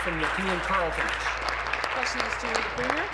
from Nepean Carleton. Question is to the Premier.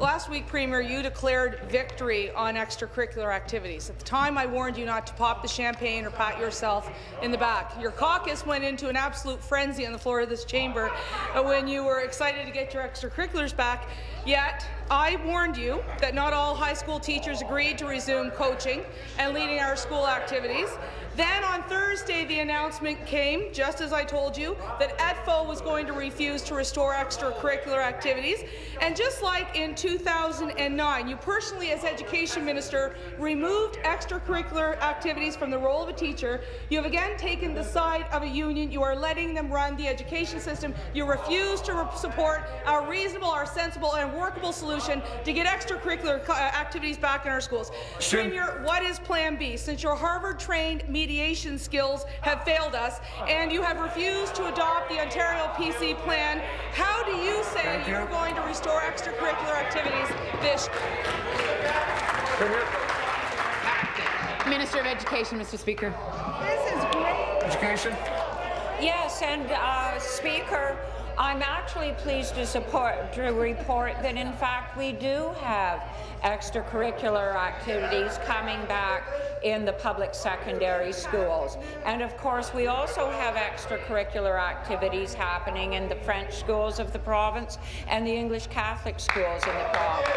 Last week, Premier, you declared victory on extracurricular activities. At the time, I warned you not to pop the champagne or pat yourself in the back. Your caucus went into an absolute frenzy on the floor of this chamber when you were excited to get your extracurriculars back, yet I warned you that not all high school teachers agreed to resume coaching and leading our school activities. Then on Thursday, the announcement came, just as I told you, that EDFO was going to refuse to restore extracurricular activities. And just like in 2009, you personally, as Education Minister, removed extracurricular activities from the role of a teacher. You have again taken the side of a union. You are letting them run the education system. You refuse to support our reasonable, our sensible and workable solution to get extracurricular activities back in our schools. Premier, what is Plan B? Since your Harvard-trained mediation skills have failed us and you have refused to adopt the Ontario PC plan, how do you say you're going to restore extracurricular activities this year? Minister of Education, Mr. Speaker. This is great. Education. Yes, and Speaker, I'm actually pleased to report that in fact we do have extracurricular activities coming back in the public secondary schools. And of course we also have extracurricular activities happening in the French schools of the province and the English Catholic schools in the province.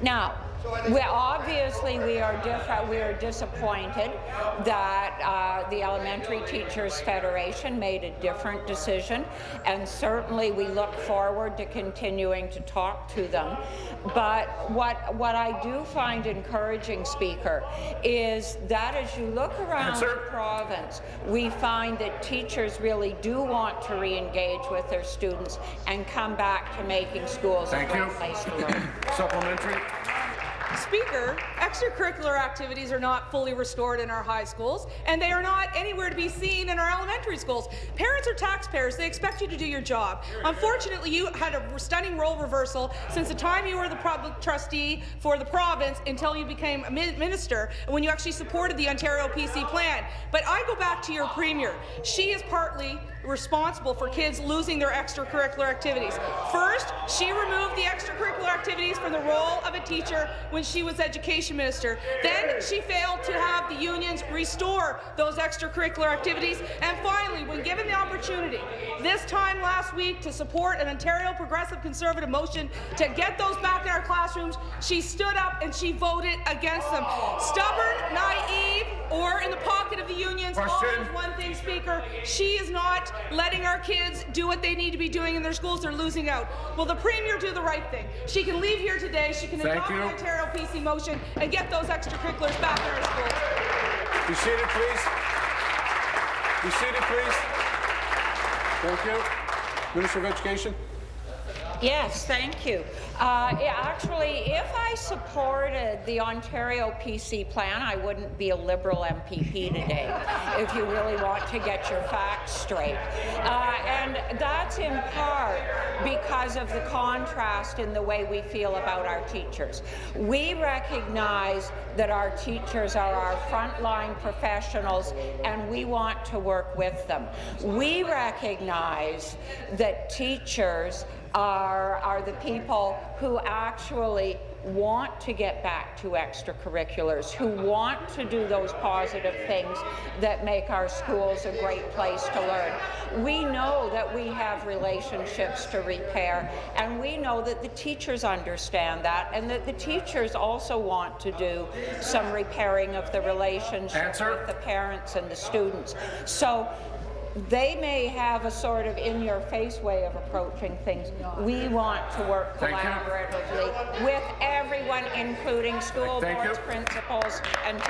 Now, obviously, we are disappointed that the Elementary Teachers Federation made a different decision, and certainly we look forward to continuing to talk to them. But what I do find encouraging, Speaker, is that as you look around the province, we find that teachers really do want to re-engage with their students and come back to making schools a great place to learn. Supplementary. Speaker, extracurricular activities are not fully restored in our high schools, and they are not anywhere to be seen in our elementary schools. Parents are taxpayers. They expect you to do your job. Unfortunately, you had a stunning role reversal since the time you were the public trustee for the province until you became a minister, when you actually supported the Ontario PC plan. But I go back to your Premier. She is partly responsible for kids losing their extracurricular activities. First, she removed the extracurricular activities from the role of a teacher when she was Education Minister. Then she failed to have the unions restore those extracurricular activities. And finally, when given the opportunity, this time last week, to support an Ontario Progressive Conservative motion to get those back in our classrooms, she stood up and she voted against them. Stubborn, naive, or in the pocket of the unions, all is one thing, Speaker. She is not letting our kids do what they need to be doing in their schools. They're losing out. Will the Premier do the right thing? She can leave here today. She can adopt the Ontario PC motion and get those extracurriculars back in our schools. Be seated, please. Be seated, please. Thank you. Minister of Education. Yes, thank you. Actually, if I supported the Ontario PC plan, I wouldn't be a Liberal MPP today, if you really want to get your facts straight. And that's in part because of the contrast in the way we feel about our teachers. We recognize that our teachers are our frontline professionals, and we want to work with them. We recognize that teachers are the people who actually want to get back to extracurriculars, who want to do those positive things that make our schools a great place to learn. We know that we have relationships to repair, and we know that the teachers understand that, and that the teachers also want to do some repairing of the relationship with the parents and the students. So they may have a sort of in-your-face way of approaching things. We want to work collaboratively with everyone, including school boards, principals, and